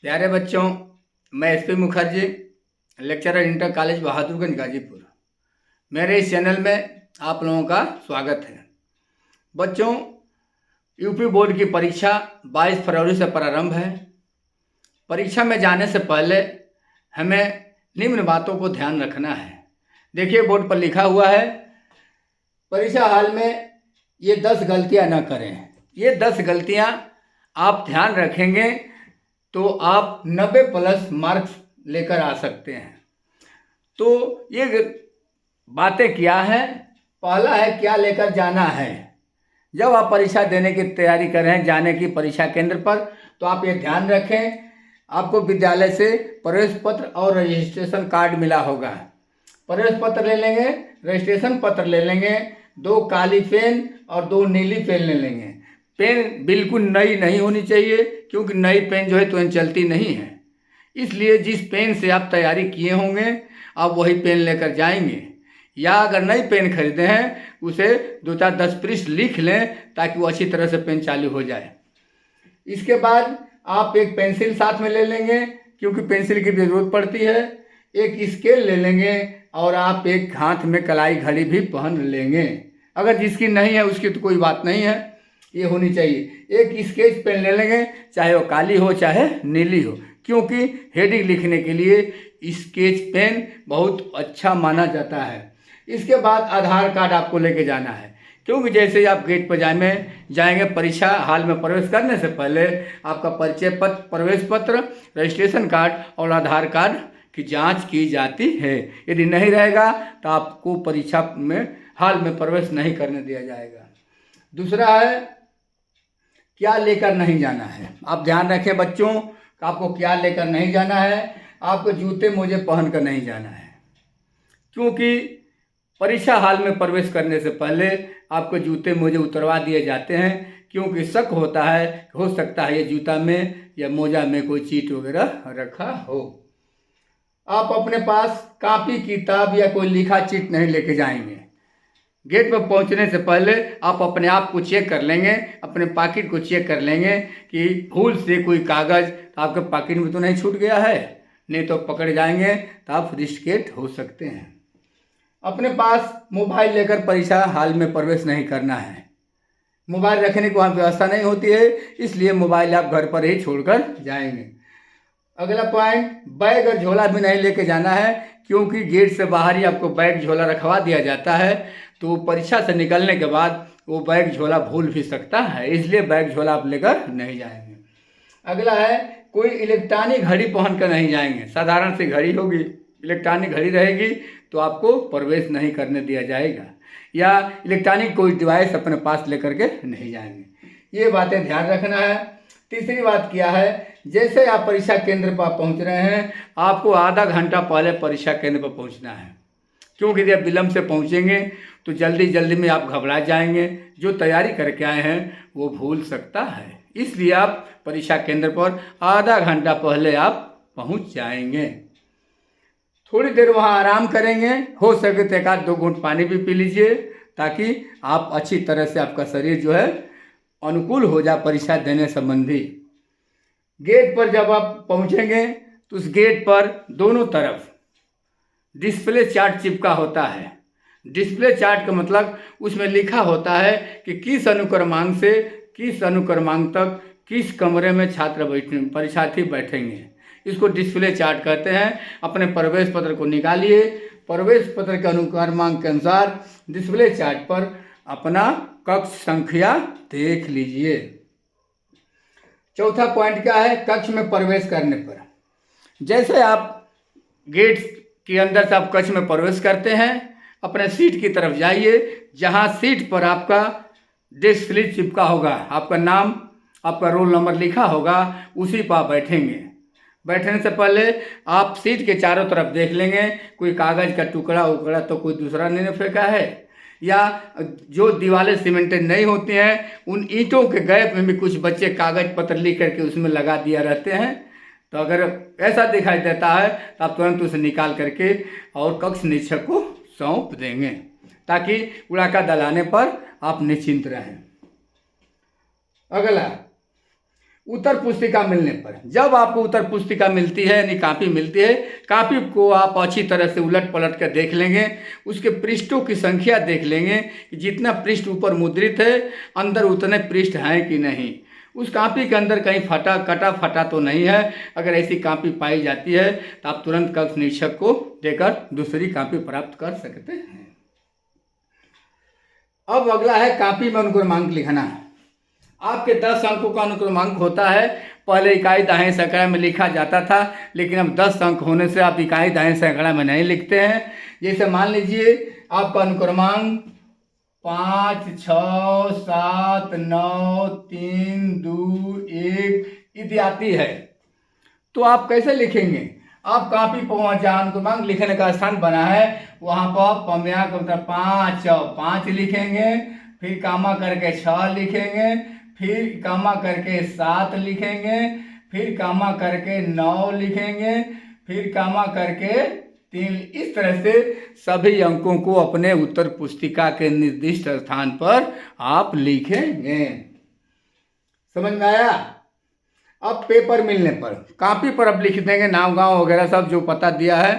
प्यारे बच्चों, मैं SP Mukherjee, lecturer inter college Bahadurganj Ghazipur. मेरे इस चैनल में आप लोगों का स्वागत है। बच्चों, यूपी बोर्ड की परीक्षा 22 फरवरी से प्रारंभ है। परीक्षा में जाने से पहले हमें निम्न बातों को ध्यान रखना है। देखिए, बोर्ड पर लिखा हुआ है, परीक्षा हाल में ये 10 गलतियां न करें। ये 10 गलतियां आप ध्यान रखेंगे तो आप 90+ मार्क्स लेकर आ सकते हैं। तो ये बातें क्या है? पहला है, क्या लेकर जाना है। जब आप परीक्षा देने की तैयारी कर रहे हैं, जाने की परीक्षा केंद्र पर, तो आप ये ध्यान रखें, आपको विद्यालय से प्रवेश पत्र और रजिस्ट्रेशन कार्ड मिला होगा। प्रवेश पत्र ले लेंगे, रजिस्ट्रेशन पत्र ले लेंगे, 2 काली पेन और 2 नीली पेन ले लेंगे। पेन बिल्कुल नई नहीं होनी चाहिए, क्योंकि नई पेन जो है तुरंत चलती नहीं है। इसलिए जिस पेन से आप तैयारी किए होंगे, आप वही पेन लेकर जाएंगे। या अगर नई पेन खरीदे हैं, उसे 2-4-10 पृष्ठ लिख लें, ताकि वो अच्छी तरह से पेन चालू हो जाए। इसके बाद आप एक पेंसिल साथ में ले लेंगे, क्योंकि पेंसिल की भी जरूरत पड़ती है। एक स्केल ले लेंगे और आप एक हाथ में कलाई घड़ी भी पहन लेंगे। अगर जिसकी नहीं है उसकी तो कोई बात नहीं है, ये होनी चाहिए। एक स्केच पेन ले लेंगे, चाहे वो काली हो चाहे नीली हो, क्योंकि हेडिंग लिखने के लिए स्केच पेन बहुत अच्छा माना जाता है। इसके बाद आधार कार्ड आपको लेके जाना है, क्योंकि जैसे ही आप गेट पर जाएंगे परीक्षा हाल में प्रवेश करने से पहले आपका परिचय पत्र, प्रवेश पत्र, रजिस्ट्रेशन कार्ड और आधार कार्ड की जांच की जाती है। यदि नहीं रहेगा तो आपको परीक्षा में हाल में प्रवेश नहीं करने दिया जाएगा। दूसरा है, क्या लेकर नहीं जाना है। आप ध्यान रखें बच्चों, आपको क्या लेकर नहीं जाना है। आपको जूते मोजे पहन कर नहीं जाना है, क्योंकि परीक्षा हाल में प्रवेश करने से पहले आपको जूते मोजे उतरवा दिए जाते हैं, क्योंकि शक होता है, हो सकता है ये जूता में या मोजा में कोई चीट वगैरह रखा हो। आप अपने पास कॉपी किताब या कोई लिखा चीट नहीं लेके जाएंगे। गेट पर पहुंचने से पहले आप अपने आप को चेक कर लेंगे, अपने पॉकेट को चेक कर लेंगे कि भूल से कोई कागज़ आपके पॉकेट में तो नहीं छूट गया है। नहीं तो पकड़ जाएंगे तो आप रिस्केट हो सकते हैं। अपने पास मोबाइल लेकर परीक्षा हाल में प्रवेश नहीं करना है। मोबाइल रखने की वहाँ व्यवस्था नहीं होती है, इसलिए मोबाइल आप घर पर ही छोड़कर जाएंगे। अगला पॉइंट, बैग और झोला भी नहीं लेके जाना है, क्योंकि गेट से बाहर ही आपको बैग झोला रखवा दिया जाता है। तो परीक्षा से निकलने के बाद वो बैग झोला भूल भी सकता है, इसलिए बैग झोला आप लेकर नहीं जाएंगे। अगला है, कोई इलेक्ट्रॉनिक घड़ी पहन कर नहीं जाएंगे। साधारण सी घड़ी होगी, इलेक्ट्रॉनिक घड़ी रहेगी तो आपको प्रवेश नहीं करने दिया जाएगा। या इलेक्ट्रॉनिक कोई डिवाइस अपने पास लेकर के नहीं जाएंगे। ये बातें ध्यान रखना है। तीसरी बात क्या है, जैसे आप परीक्षा केंद्र पर पहुंच रहे हैं, आपको आधा घंटा पहले परीक्षा केंद्र पर पहुंचना है, क्योंकि जब विलम्ब से पहुंचेंगे तो जल्दी जल्दी में आप घबरा जाएंगे। जो तैयारी करके आए हैं वो भूल सकता है, इसलिए आप परीक्षा केंद्र पर आधा घंटा पहले आप पहुंच जाएंगे। थोड़ी देर वहाँ आराम करेंगे, हो सके तो 1-2 घूंट पानी भी पी लीजिए, ताकि आप अच्छी तरह से आपका शरीर जो है अनुकूल हो जाए परीक्षा देने संबंधी। गेट पर जब आप पहुंचेंगे तो उस गेट पर दोनों तरफ डिस्प्ले चार्ट चिपका होता है। डिस्प्ले चार्ट का मतलब उसमें लिखा होता है कि किस अनुक्रमांक से किस अनुक्रमांक तक किस कमरे में परीक्षार्थी बैठेंगे। इसको डिस्प्ले चार्ट कहते हैं। अपने प्रवेश पत्र को निकालिए, प्रवेश पत्र के अनुक्रमांक के अनुसार डिस्प्ले चार्ट पर अपना कक्ष संख्या देख लीजिए। चौथा पॉइंट क्या है, कक्ष में प्रवेश करने पर जैसे आप गेट के अंदर से आप कक्ष में प्रवेश करते हैं, अपने सीट की तरफ जाइए। जहां सीट पर आपका डेस्क स्लिप चिपका होगा, आपका नाम, आपका रोल नंबर लिखा होगा, उसी पर आप बैठेंगे। बैठने से पहले आप सीट के चारों तरफ देख लेंगे, कोई कागज़ का टुकड़ा उकड़ा तो कोई दूसरा नहीं फेंका है, या जो दीवारें सीमेंटेड नहीं होती हैं उन ईंटों के गैप में भी कुछ बच्चे कागज़ पत्र लिख करके उसमें लगा दिया रहते हैं। तो अगर ऐसा दिखाई देता है तो आप तुरंत उसे निकाल करके और कक्ष निरीक्षक को सौंप देंगे, ताकि उड़ाका दलाने पर आप निश्चिंत रहें। अगला, उत्तर पुस्तिका मिलने पर, जब आपको उत्तर पुस्तिका मिलती है यानी कापी मिलती है, कापी को आप अच्छी तरह से उलट पलट कर देख लेंगे, उसके पृष्ठों की संख्या देख लेंगे कि जितना पृष्ठ ऊपर मुद्रित है अंदर उतने पृष्ठ हैं कि नहीं, उस कापी के अंदर कहीं कटा फटा तो नहीं है। अगर ऐसी कापी पाई जाती है तो आप तुरंत कक्ष निरीक्षक को देकर दूसरी कापी प्राप्त कर सकते हैं। अब अगला है कापी में अनुक्रमांक लिखना। आपके 10 अंकों का अनुक्रमांक होता है। पहले इकाई दहाई सैकड़ा में लिखा जाता था, लेकिन अब 10 अंक होने से आप इकाई दहाई सैकड़ा में नहीं लिखते हैं। जैसे मान लीजिए आपका अनुक्रमांक 5, 6, 7, 9, 3, 2, 1 इत्यादि है, तो आप कैसे लिखेंगे? आप कापी पर वहाँ जहाँ अनुक्रमांक लिखने का स्थान बना है वहाँ पर पम्या का उत्तर 5 लिखेंगे, फिर कामा करके 6 लिखेंगे, फिर कामा करके 7 लिखेंगे, फिर कामा करके 9 लिखेंगे, फिर कामा करके 3। इस तरह से सभी अंकों को अपने उत्तर पुस्तिका के निर्दिष्ट स्थान पर आप लिखेंगे। समझ में आया? अब पेपर मिलने पर कापी पर अब लिख देंगे नाम गांव वगैरह सब जो पता दिया है,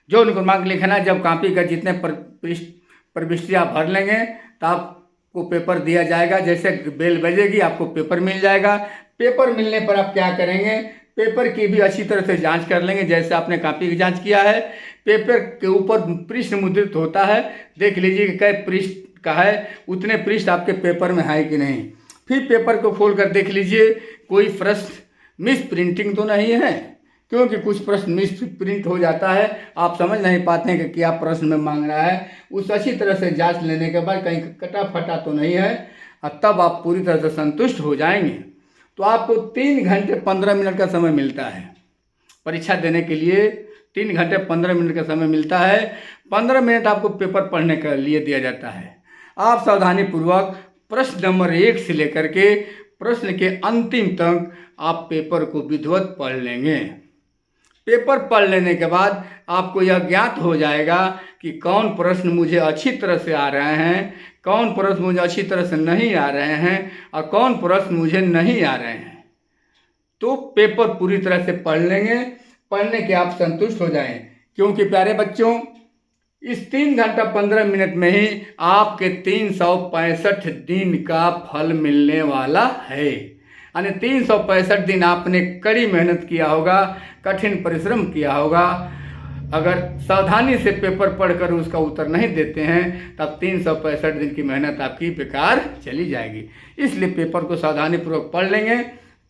जो अनुक्रमांक लिखना है। जब कापी का जितने प्रविष्टि आप भर लेंगे तो आपको पेपर दिया जाएगा। जैसे बेल बजेगी आपको पेपर मिल जाएगा। पेपर मिलने पर आप क्या करेंगे? पेपर की भी अच्छी तरह से जांच कर लेंगे, जैसे आपने कापी की जांच किया है। पेपर के ऊपर पृष्ठ मुद्रित होता है, देख लीजिए कि कै पृष्ठ का है, उतने पृष्ठ आपके पेपर में है कि नहीं। फिर पेपर को खोल कर देख लीजिए कोई प्रश्न मिस प्रिंटिंग तो नहीं है, क्योंकि कुछ प्रश्न मिस प्रिंट हो जाता है, आप समझ नहीं पाते हैं कि क्या प्रश्न में मांग रहा है। उस अच्छी तरह से जांच लेने के बाद कहीं कटा फटा तो नहीं है, और तब आप पूरी तरह से संतुष्ट हो जाएंगे। तो आपको 3 घंटे 15 मिनट का समय मिलता है परीक्षा देने के लिए। 3 घंटे 15 मिनट का समय मिलता है। 15 मिनट आपको पेपर पढ़ने के लिए दिया जाता है। आप सावधानीपूर्वक प्रश्न नंबर 1 से लेकर के प्रश्न के अंतिम तक आप पेपर को विधिवत पढ़ लेंगे। पेपर पढ़ लेने के बाद आपको यह ज्ञात हो जाएगा कि कौन प्रश्न मुझे अच्छी तरह से आ रहे हैं, कौन प्रश्न मुझे अच्छी तरह से नहीं आ रहे हैं, और कौन प्रश्न मुझे नहीं आ रहे हैं। तो पेपर पूरी तरह से पढ़ लेंगे, पढ़ने के आप संतुष्ट हो जाएं। क्योंकि प्यारे बच्चों, इस 3 घंटा 15 मिनट में ही आपके 365 दिन का फल मिलने वाला है। यानी 365 दिन आपने कड़ी मेहनत किया होगा, कठिन परिश्रम किया होगा। अगर सावधानी से पेपर पढ़कर उसका उत्तर नहीं देते हैं तब 365 दिन की मेहनत आपकी बेकार चली जाएगी। इसलिए पेपर को सावधानीपूर्वक पढ़ लेंगे।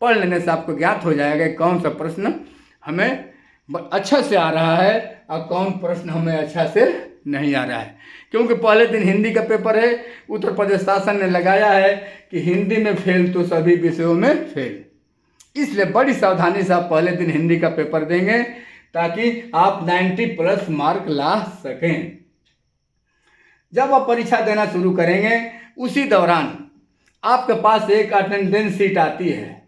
पढ़ लेने से आपको ज्ञात हो जाएगा कौन सा प्रश्न हमें अच्छा से आ रहा है और कौन प्रश्न हमें अच्छा से नहीं आ रहा है। क्योंकि पहले दिन हिंदी का पेपर है, उत्तर प्रदेश शासन ने लगाया है कि हिंदी में फेल तो सभी विषयों में फेल। इसलिए बड़ी सावधानी से आप पहले दिन हिंदी का पेपर देंगे ताकि आप 90+ मार्क ला सकें। जब आप परीक्षा देना शुरू करेंगे उसी दौरान आपके पास एक अटेंडेंस शीट आती है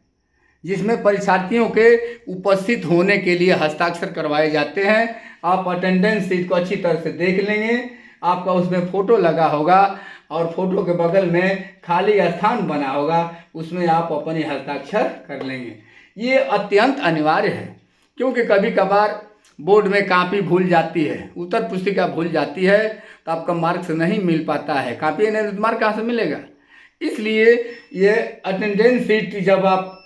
जिसमें परीक्षार्थियों के उपस्थित होने के लिए हस्ताक्षर करवाए जाते हैं। आप अटेंडेंस शीट को अच्छी तरह से देख लेंगे। आपका उसमें फ़ोटो लगा होगा और फोटो के बगल में खाली स्थान बना होगा, उसमें आप अपने हस्ताक्षर कर लेंगे। ये अत्यंत अनिवार्य है, क्योंकि कभी कभार बोर्ड में कापी भूल जाती है, उत्तर पुस्तिका भूल जाती है, तो आपका मार्क्स नहीं मिल पाता है। कापी नहीं तो मार्क कहाँ से मिलेगा? इसलिए ये अटेंडेंस शीट जब आप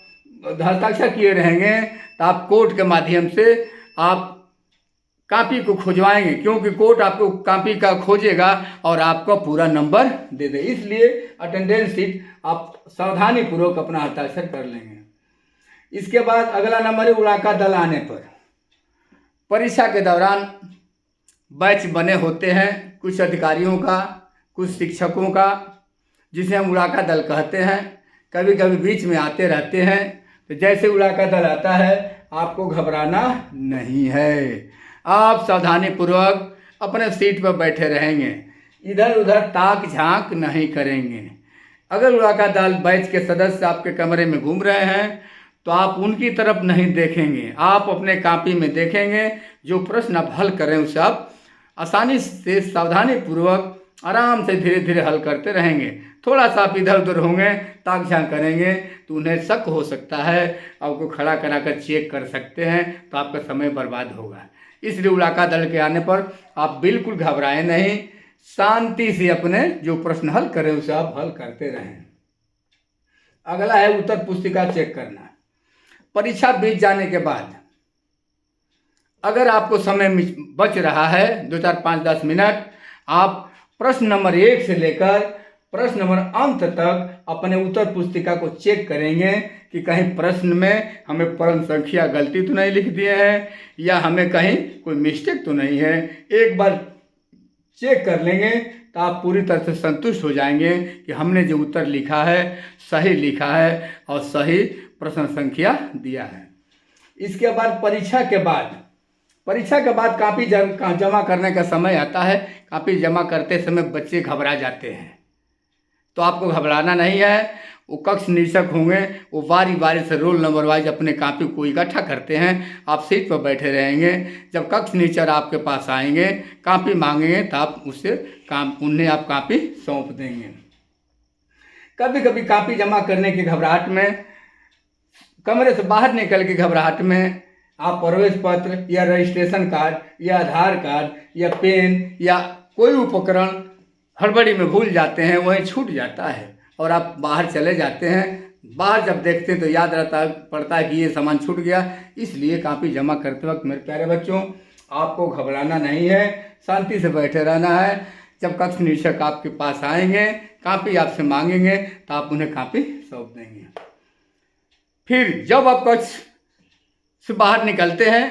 हस्ताक्षर किए रहेंगे तो आप कोर्ट के माध्यम से आप कापी को खुजवाएंगे, क्योंकि कोर्ट आपको कापी का खोजेगा और आपका पूरा नंबर दे दे। इसलिए अटेंडेंस शीट आप सावधानी पूर्वक अपना हस्ताक्षर कर लेंगे। इसके बाद अगला नंबर है उड़ाका दल आने पर। परीक्षा के दौरान बैच बने होते हैं, कुछ अधिकारियों का, कुछ शिक्षकों का, जिसे हम उड़ाका दल कहते हैं। कभी कभी बीच में आते रहते हैं, तो जैसे उड़ाका दल आता है आपको घबराना नहीं है। आप सावधानी पूर्वक अपने सीट पर बैठे रहेंगे, इधर उधर ताक झांक नहीं करेंगे। अगर उड़ाका दल बैच के सदस्य आपके कमरे में घूम रहे हैं तो आप उनकी तरफ नहीं देखेंगे, आप अपने कॉपी में देखेंगे। जो प्रश्न आप हल करें उसे आप आसानी से सावधानी पूर्वक आराम से धीरे धीरे हल करते रहेंगे। थोड़ा सा आप इधर उधर होंगे, ताक झांक करेंगे तो उन्हें शक हो सकता है, आपको खड़ा करा कर चेक कर सकते हैं, तो आपका समय बर्बाद होगा। इसलिए उलाका दल के आने पर आप बिल्कुल घबराएं नहीं, शांति से अपने जो प्रश्न हल करें उसे आप हल करते रहें। अगला है उत्तर पुस्तिका चेक करना। परीक्षा बीत जाने के बाद अगर आपको समय बच रहा है 2, 4, 5, 10 मिनट, आप प्रश्न नंबर 1 से लेकर प्रश्न नंबर अंत तक अपने उत्तर पुस्तिका को चेक करेंगे कि कहीं प्रश्न में हमें प्रश्न संख्या गलती तो नहीं लिख दिए हैं या हमें कहीं कोई मिस्टेक तो नहीं है। एक बार चेक कर लेंगे तो आप पूरी तरह से संतुष्ट हो जाएंगे कि हमने जो उत्तर लिखा है सही लिखा है और सही प्रश्न संख्या दिया है। इसके बाद परीक्षा के बाद कॉपी जमा करने का समय आता है। कॉपी जमा करते समय बच्चे घबरा जाते हैं, तो आपको घबराना नहीं है। वो कक्ष निरीक्षक होंगे, वो बारी बारी से रोल नंबर वाइज अपने कॉपी को इकट्ठा करते हैं। आप सीट पर बैठे रहेंगे, जब कक्ष निरीक्षक आपके पास आएंगे, कॉपी मांगेंगे तो आप उससे उन्हें आप कॉपी सौंप देंगे। कभी कभी कॉपी जमा करने की घबराहट में, कमरे से बाहर निकल के घबराहट में आप प्रवेश पत्र या रजिस्ट्रेशन कार्ड या आधार कार्ड या पेन या कोई उपकरण हड़बड़ी में भूल जाते हैं, वहीं छूट जाता है और आप बाहर चले जाते हैं। बाहर जब देखते हैं तो याद पड़ता है कि ये सामान छूट गया। इसलिए कॉपी जमा करते वक्त मेरे प्यारे बच्चों आपको घबराना नहीं है, शांति से बैठे रहना है। जब कक्ष निरीक्षक आपके पास आएंगे, कॉपी आपसे मांगेंगे तो आप उन्हें कॉपी सौंप देंगे। फिर जब आप कक्ष से बाहर निकलते हैं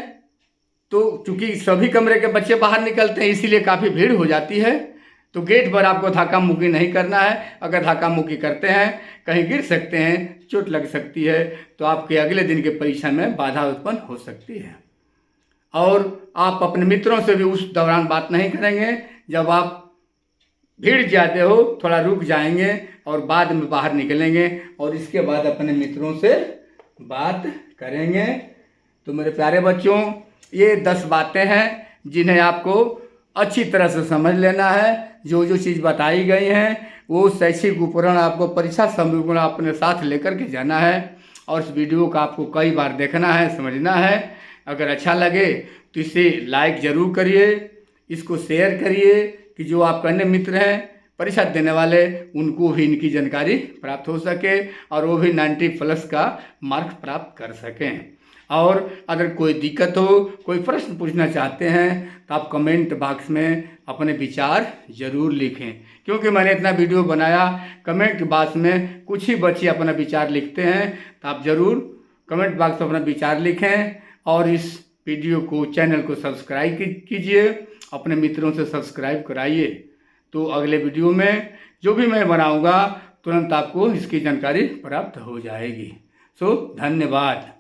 तो चूंकि सभी कमरे के बच्चे बाहर निकलते हैं इसीलिए काफ़ी भीड़ हो जाती है, तो गेट पर आपको धक्का मुक्की नहीं करना है। अगर धक्का मुक्की करते हैं कहीं गिर सकते हैं, चोट लग सकती है, तो आपके अगले दिन के परीक्षा में बाधा उत्पन्न हो सकती है। और आप अपने मित्रों से भी उस दौरान बात नहीं करेंगे। जब आप भीड़ ज़्यादा हो थोड़ा रुक जाएंगे और बाद में बाहर निकलेंगे और इसके बाद अपने मित्रों से बात करेंगे। तो मेरे प्यारे बच्चों ये 10 बातें हैं जिन्हें आपको अच्छी तरह से समझ लेना है। जो जो चीज़ बताई गई हैं वो शैक्षिक उपकरण आपको परीक्षा समय अपने साथ लेकर के जाना है और इस वीडियो को आपको कई बार देखना है, समझना है। अगर अच्छा लगे तो इसे लाइक ज़रूर करिए, इसको शेयर करिए कि जो आपके अन्य मित्र हैं परीक्षा देने वाले उनको भी इनकी जानकारी प्राप्त हो सके और वो भी 90+ का मार्क्स प्राप्त कर सकें। और अगर कोई दिक्कत हो, कोई प्रश्न पूछना चाहते हैं तो आप कमेंट बॉक्स में अपने विचार ज़रूर लिखें, क्योंकि मैंने इतना वीडियो बनाया, कमेंट बॉक्स में कुछ ही बच्चे अपना विचार लिखते हैं। तो आप ज़रूर कमेंट बॉक्स में अपना विचार लिखें और इस वीडियो को, चैनल को सब्सक्राइब कीजिए, अपने मित्रों से सब्सक्राइब कराइए। तो अगले वीडियो में जो भी मैं बनाऊंगा तुरंत आपको इसकी जानकारी प्राप्त हो जाएगी। सो धन्यवाद।